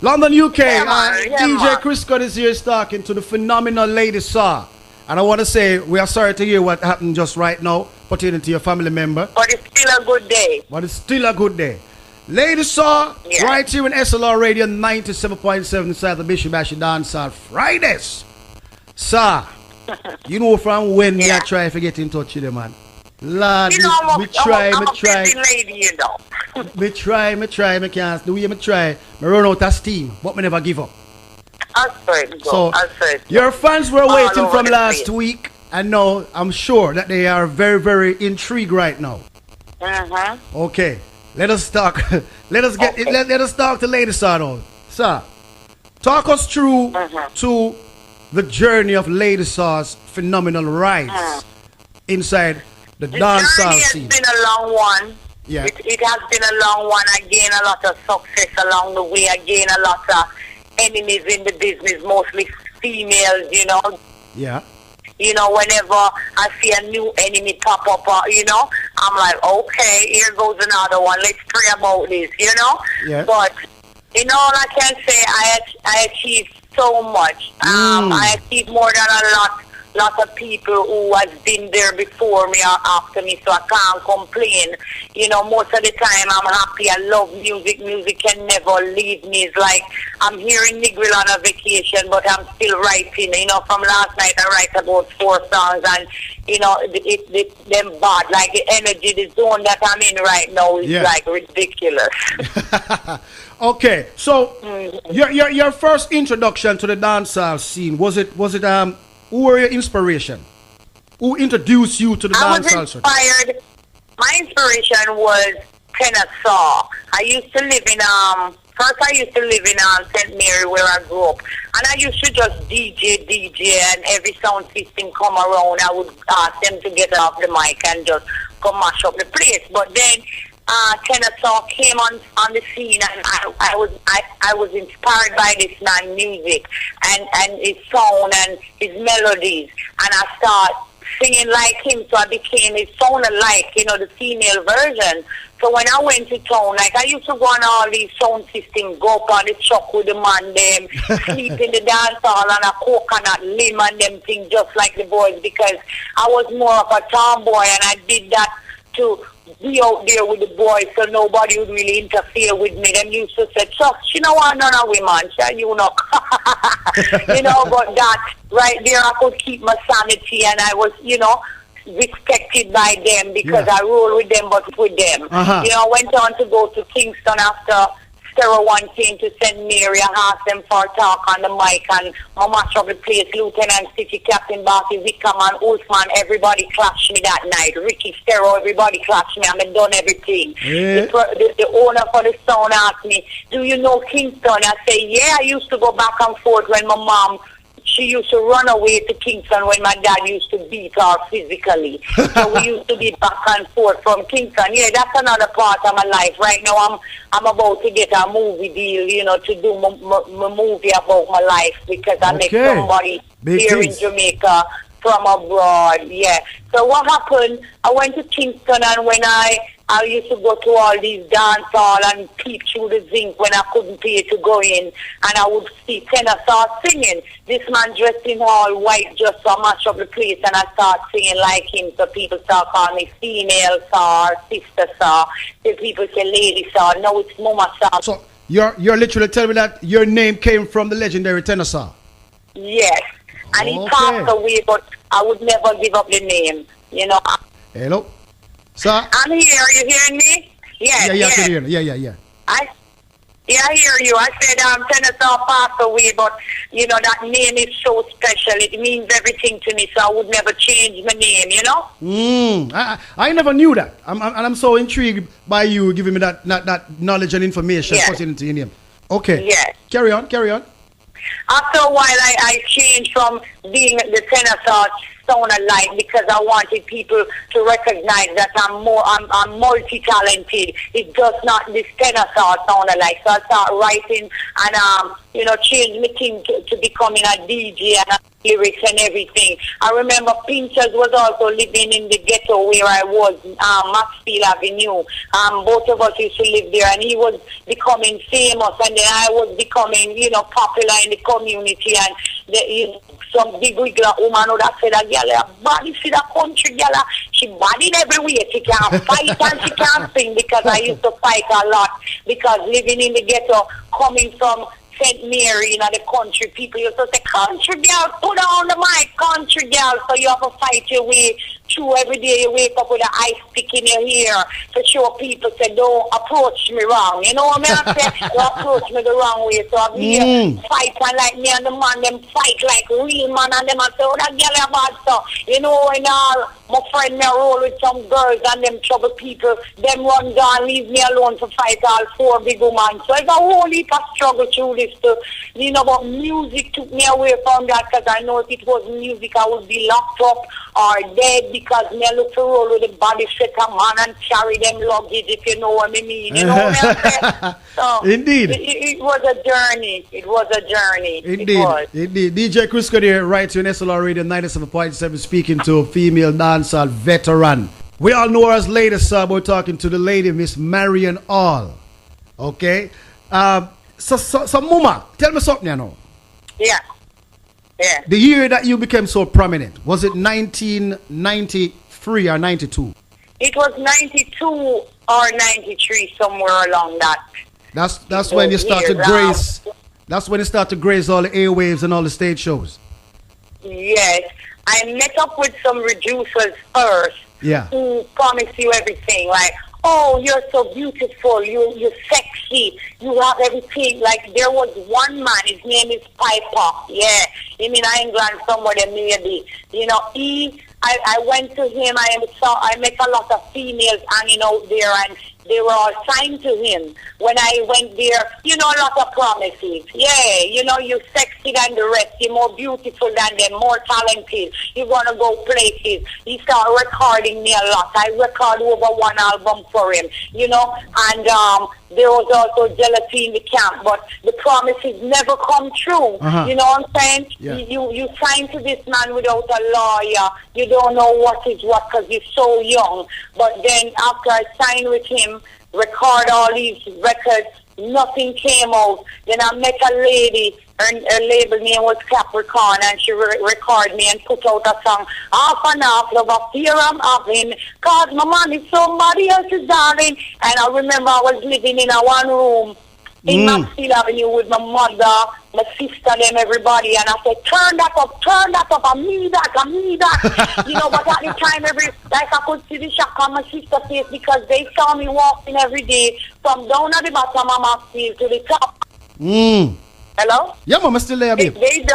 London, UK. DJ DJ Chris Scott is here talking to the phenomenal Lady Saw. And I want to say we are sorry to hear what happened just right now pertaining to your family member. But it's still a good day. But it's still a good day. Lady Saw, right here in SLR Radio 97.7 inside the Bishop Bash Dancehall Fridays. Sir, you know from when we are trying to get in touch with them, man. Lord, I'm a busy lady, you know. me try, me can't. The way me try, me run out of steam, but me never give up. So, your fans were waiting from last week, and now I'm sure that they are very, very intrigued right now. Okay, let us talk. let us talk to Lady Saw now. Sir, talk us through to the journey of Lady Saw's phenomenal rise inside the dancehall scene. It's been a long one. Yeah. It has been a long one. I gained a lot of success along the way. I gained a lot of enemies in the business, mostly females, you know. Yeah. You know, whenever I see a new enemy pop up, you know, I'm like, okay, here goes another one. Let's pray about this, you know. Yeah. But in all I can say, I achieved so much. I achieved more than a lot of people who has been there before me or after me, so I can't complain. You know, most of the time I'm happy. I love music. Music can never leave me. It's like I'm here in Negril on a vacation, but I'm still writing. You know, from last night I write about 4 songs, and you know, them bad. Like the energy, the zone that I'm in right now is like ridiculous. Okay, so your first introduction to the dancehall scene, was it who were your inspiration? Who introduced you to the dancehall scene? My inspiration was Kennesaw. I used to live in St. Mary, where I grew up, and I used to just DJ, and every sound system come around, I would ask them to get off the mic and just come mash up the place. But then Kennesaw came on the scene, and I was inspired by this man music and his sound and his melodies, and I started singing like him, so I became his sound alike, you know, the female version. So when I went to town, like I used to go on all these sound systems, go up on the truck with the man them, sleep in the dance hall on a coconut limb and them things just like the boys, because I was more of a tomboy, and I did that to be out there with the boys so nobody would really interfere with me. Them used to say, "Chuck, she don't want none of women, you know." You know, but that right there I could keep my sanity, and I was, you know, respected by them because I roll with them but with them. You know, I went on to go to Kingston after Stereo One came to St. Mary. I asked them for a talk on the mic, and I match up the place. Lieutenant City Captain Barty, Wickerman, Ulfman, everybody clashed me that night. Ricky Stereo, everybody clashed me. I done everything. The owner for the sound asked me, "Do you know Kingston?" I say, "Yeah, I used to go back and forth when my mom, she used to run away to Kingston when my dad used to beat her physically." So we used to be back and forth from Kingston. Yeah, that's another part of my life. Right now I'm about to get a movie deal, you know, to do my movie about my life, because I make somebody here in Jamaica from abroad. Yeah. So what happened, I went to Kingston, and when I used to go to all these dance hall and peep through the zinc when I couldn't pay to go in, and I would see Kennesaw singing. This man dressed in all white just to mash up the place, and I started singing like him, so people start calling me female Saw, sister Saw. Then people say lady Saw. No, it's Mama Saw. So you're literally telling me that your name came from the legendary tenor Saw? Yes. And he passed away, but I would never give up the name, you know. Hello? Sir? I'm here. Are you hearing me? Yes. Yeah, I can hear you. Yeah. I hear you. I said Kennesaw passed away, but you know that name is so special. It means everything to me, so I would never change my name. You know. I never knew that. I'm so intrigued by you giving me that knowledge and information put into your name. Okay. Yes. Carry on. After a while, I changed from being the Kennesaw sound alike because I wanted people to recognize that I'm multi-talented. It does not, this tenor sound alike. So I started writing and, change my thing to becoming a DJ and lyrics and everything. I remember Pinchers was also living in the ghetto where I was, Maxfield Avenue. Both of us used to live there, and he was becoming famous, and then I was becoming, popular in the community, and some big wiggler woman who that said, girl, body see that country girl, she body everywhere. She can't fight and she can't sing, because I used to fight a lot, because living in the ghetto, coming from St. Mary, the country, people used to say, country girl, put on the mic, country girl. So you have to fight your way through. Every day you wake up with an ice pick in your hair to show people, say, don't approach me wrong. You know what I mean? You approach me the wrong way. So I'm here fighting like me and the man, them fight like real man, and them I say, oh, that girl is bad stuff. And all my friend me roll with some girls and them trouble people, them run down, leave me alone to fight all four big women. So it's a whole heap of struggle through this too. But music took me away from that, because I know if it was music I would be locked up or dead, because me look to roll with the body set a man and carry them luggage, if you know what I mean. You know what I'm saying? So indeed. It was a journey. It was a journey. Indeed. Indeed. DJ Crisco there, right to an SLR Radio 97.7, speaking to a female dancehall veteran. We all know her as Lady Sub. We're talking to the lady, Miss Marion All. Okay? So Mama, tell me something, Yeah. Yeah. The year that you became so prominent, was it 1993 or 92? It was 92 or 93, somewhere along that. That's when you started to grace. That's when you started to grace all the airwaves and all the stage shows. Yes. I met up with some reducers first. Yeah. Who promise you everything, like, oh, you're so beautiful, you're sexy, you have everything. Like, there was one man, his name is Piper. Yeah, him in England somewhere maybe. I went to him, I met a lot of females hanging out there, and they were all signed to him. When I went there, a lot of promises. Yeah, you're sexy than the rest. You're more beautiful than them, more talented. You're going to go places. He started recording me a lot. I recorded over one album for him, and there was also jealousy in the camp, but the promises never come true. You know what I'm saying? Yeah. You sign to this man without a lawyer. You don't know what is what, because you're so young. But then after I signed with him, record all these records, nothing came out. Then I met a lady, her label name was Capricorn, and she recorded me and put out a song, half and half, love a fear I'm having, cause my man is somebody else's darling. And I remember I was living in a one room in Maxfield Avenue with my mother, my sister, them, everybody, and I said, turn that up, I need that. But at the time, I could see the shock on my sister's face, because they saw me walking every day from down at the bottom of Maxfield to the top. Hello? Yeah, Mama, still there, babe. They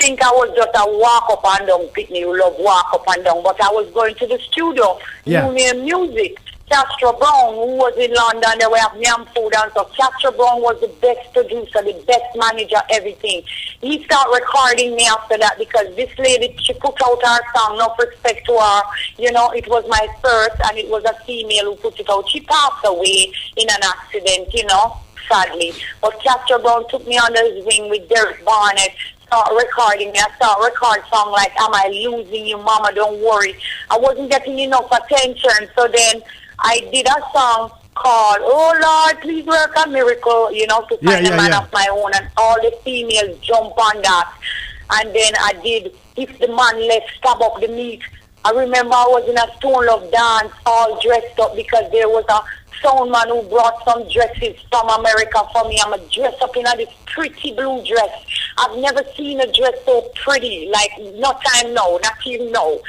think I was just a walk up and down, Pitney, who love walk up and down, but I was going to the studio, doing music. Castro Brown, who was in London, they were having Yam Food and stuff. Castro Brown was the best producer, the best manager, everything. He started recording me after that, because this lady, she put out her song, no respect to her. It was my first, and it was a female who put it out. She passed away in an accident, sadly. But Castro Brown took me under his wing with Derek Barnett. Start recording me. I start recording song like, am I losing you, mama, don't worry. I wasn't getting enough attention, so then I did a song called, oh Lord, please work a miracle, to find a man of my own, and all the females jump on that. And then I did, if the man left, stab up the meat. I remember I was in a Stone Love dance, all dressed up, because there was a sound man who brought some dresses from America for me. I'm a dress up in this pretty blue dress. I've never seen a dress so pretty, like no time now, not even now.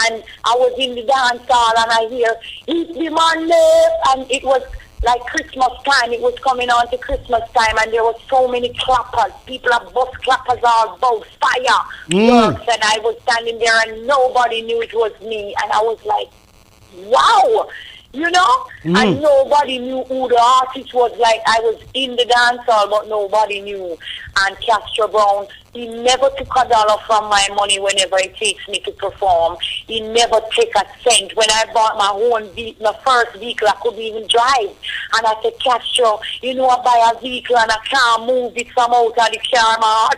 And I was in the dance hall, and I hear, if the man left, and it was like Christmas time. It was coming on to Christmas time, and there was so many clappers. People have bus clappers all about fire works, and I was standing there, and nobody knew it was me. And I was like, wow. And nobody knew who the artist was. Like, I was in the dance hall, but nobody knew. And Castro Brown He never took a dollar from my money whenever it takes me to perform. He never take a cent. When I bought my my first vehicle, I couldn't even drive. And I said, Castro, you know, I buy a vehicle and I can't move it from out of the car, man.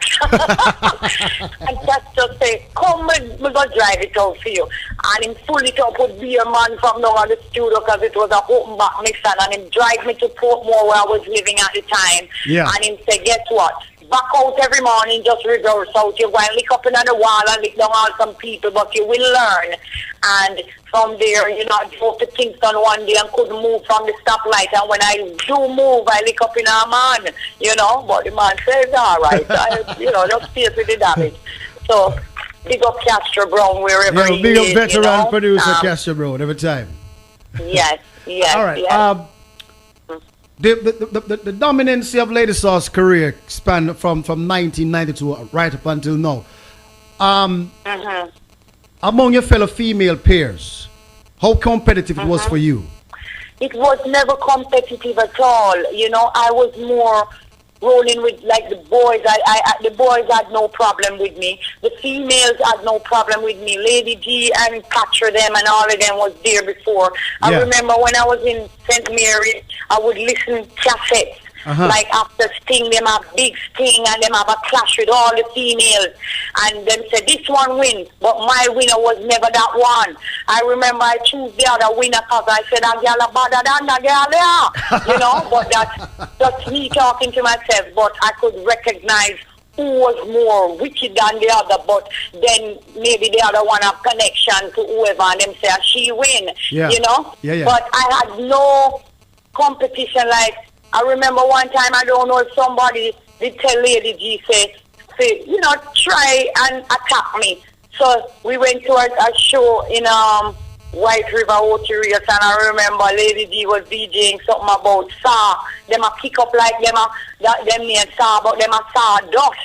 And Castro said, come, we're going to drive it out for you. And him pull it up with beer man from down at the studio because it was a open back mixer. And him drive me to Portmore where I was living at the time. Yeah. And him said, guess what? Back out every morning, just reverse out. You go and lick up another wall and lick down on some people, but you will learn. And from there, you know, I drove to Kingston one day and couldn't move from the stoplight. And when I do move, I lick up in a man, you know. But the man says, all right, you know, just face with the damage. So, big up Castro Brown wherever he big is, up veteran you know? producer Castro Brown every time. Yes, yes. All right. Yes. The dominancy of Lady Sauce's career spanned from 1992 right up until now. Among your fellow female peers, how competitive it was for you? It was never competitive at all. You know, I was more rolling with like the boys. The boys had no problem with me. The females had no problem with me. Lady G and Catcher them and all of them was there before. I remember when I was in St. Mary, I would listen cassettes. Like after Sting, them have big Sting and them have a clash with all the females. And them said, this one wins, but my winner was never that one. I remember I choose the other winner because I said, a girl are better than the girl there. You know, but that's just me talking to myself. But I could recognize who was more wicked than the other, but then maybe the other one have connection to whoever and them say, she win, you know? But I had no competition like, I remember one time, I don't know if somebody did tell Lady G, say, you know, try and attack me. So we went to a show in White River Oteries, and I remember Lady G was DJing something about saw. Them a kick up like them named saw, but them a saw dust,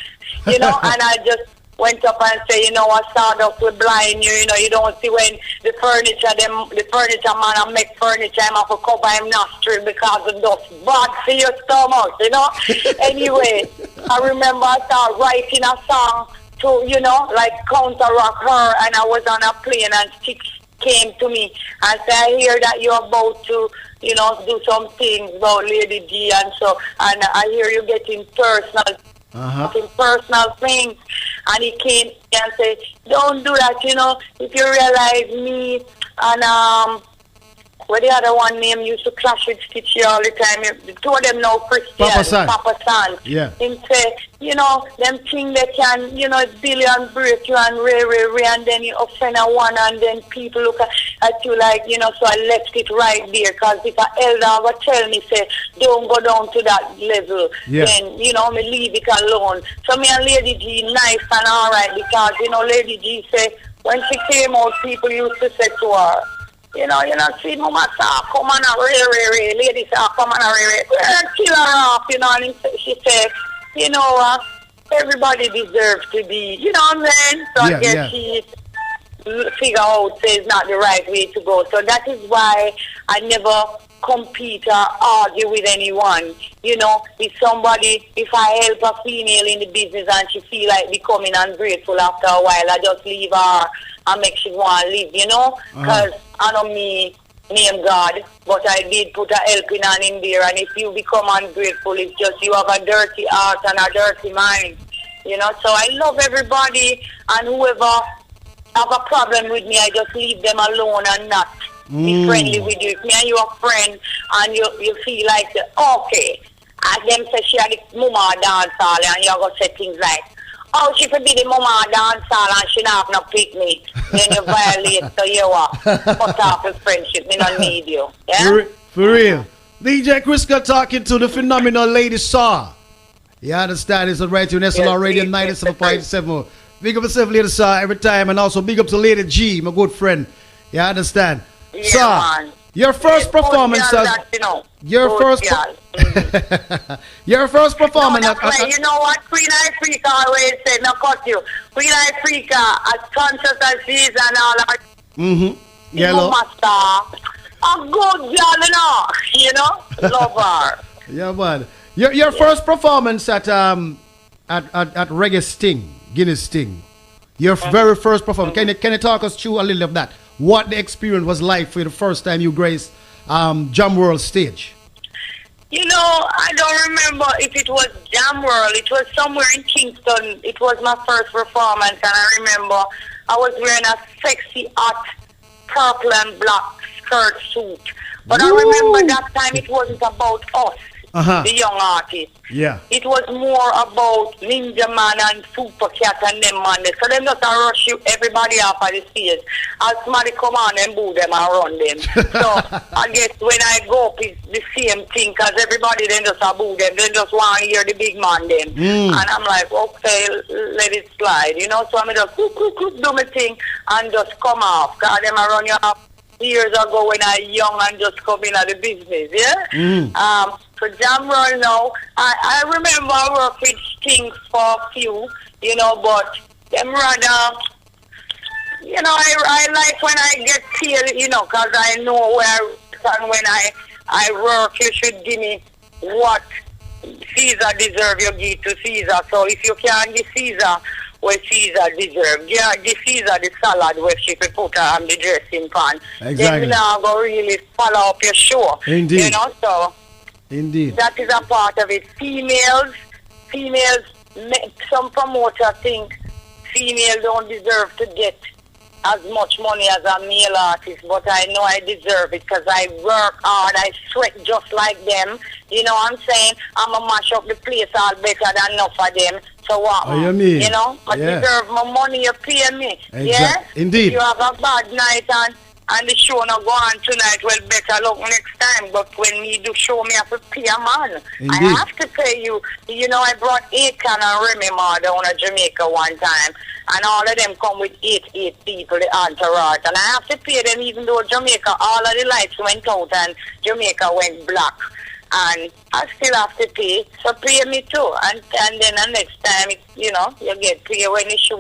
you know, and I just went up and say, you know, I sawdust will blind you, you know, you don't see when the furniture man and make furniture, I'm have to cover him nostril because the dust bad for your stomach, you know. Anyway, I remember I started writing a song to, you know, like counteract her, and I was on a plane and Sticks came to me and said, I hear that you're about to, you know, do some things about Lady G and so, and I hear you getting personal. Personal things, and he came and said, don't do that, you know, if you realize me and what the other one name used to clash with Stitch all the time, the two of them now Christian, Papa San. Yeah. Him say, you know, them thing they can, you know, billion break you and ray, and then you offend a one and then people look at you like, you know, so I left it right there because if an elder would tell me, say, don't go down to that level, then, you know, me leave it alone. So me and Lady G nice and alright because, you know, Lady G say, when she came out, people used to say to her, you know, see Mama saw come on a ray, lady saw come on a ray, kill her off, you know, and she said, you know, everybody deserves to be, you know what I'm saying? So I guess she figure out say it's not the right way to go. So that is why I never compete or argue with anyone. You know, if I help a female in the business and she feel like becoming ungrateful after a while, I just leave her and make she want to live, you know? Because I know me name God, but I did put a helping hand in there, and if you become ungrateful, it's just you have a dirty heart and a dirty mind, you know? So I love everybody, and whoever have a problem with me, I just leave them alone and not be friendly with you. If me and you are friends and you feel like, okay, and them say she had the mama dance hall and you're going to say things like, oh, she could be the mama dance hall and she not have no pick me. Then you violate, so you cut off the friendship. Me don't need you. Yeah? For real. DJ Crisco talking to the phenomenal Lady Saw. You understand? It's right to SLR Radio 97.7. Big up yourself, Lady Saw, every time. And also big up to Lady G, my good friend. You understand? Yeah, Saw, man. your first performance your first performance you know what Queen Africa always said, no cut you. Queen Africa, as conscious as she is and all that. Yellow. A good girl, you know, love her. Yeah, man. Your first performance at at Reggae Sting, Guinness Sting. Your very first performance. Can you talk us through a little of that? What the experience was like for you the first time you graced Jam World stage? You know, I don't remember if it was Jam World. It was somewhere in Kingston. It was my first performance, and I remember I was wearing a sexy, hot, purple and black skirt suit. But I remember that time it wasn't about us, the young artists. Yeah. It was more about Ninja Man and Super Cat and them man. So them just rush you everybody off of the stage. As somebody come on and boo them and run them. So I guess when I go up it's the same thing because everybody then just boo them. They just want to hear the big man then. And I'm like, okay, let it slide. You know, so I'm just do my thing and just come off. Because them I run you off years ago when I young and just come in at the business, yeah? So Jam World now, I remember I worked with things for a few, you know, but them rather, you know, I like when I get paid, you know, because I know where and when I work, you should give me what Caesar deserve, you give to Caesar. So if you can't give Caesar what Caesar deserve, yeah, give Caesar the salad where she could put her on the dressing pan. Exactly. Then you now go really follow up your show. Indeed. You know, so indeed. that is a part of it. Females, some promoters think females don't deserve to get as much money as a male artist, but I know I deserve it because I work hard, I sweat just like them. You know what I'm saying? I'm going to mash up the place all better than enough of them. So what? You mean? You know, I deserve my money, you pay me. Yeah? Indeed. If you have a bad night and the show not go on tonight, well, better luck next time. But when me do show, me have to pay a man. Indeed. I have to pay you. You know, I brought Akon and Remy Ma down to Jamaica one time. And all of them come with eight people, the entourage. And I have to pay them even though Jamaica, all of the lights went out and Jamaica went black. And I still have to pay, so pay me too. And then the next time, you know, you get paid when the show.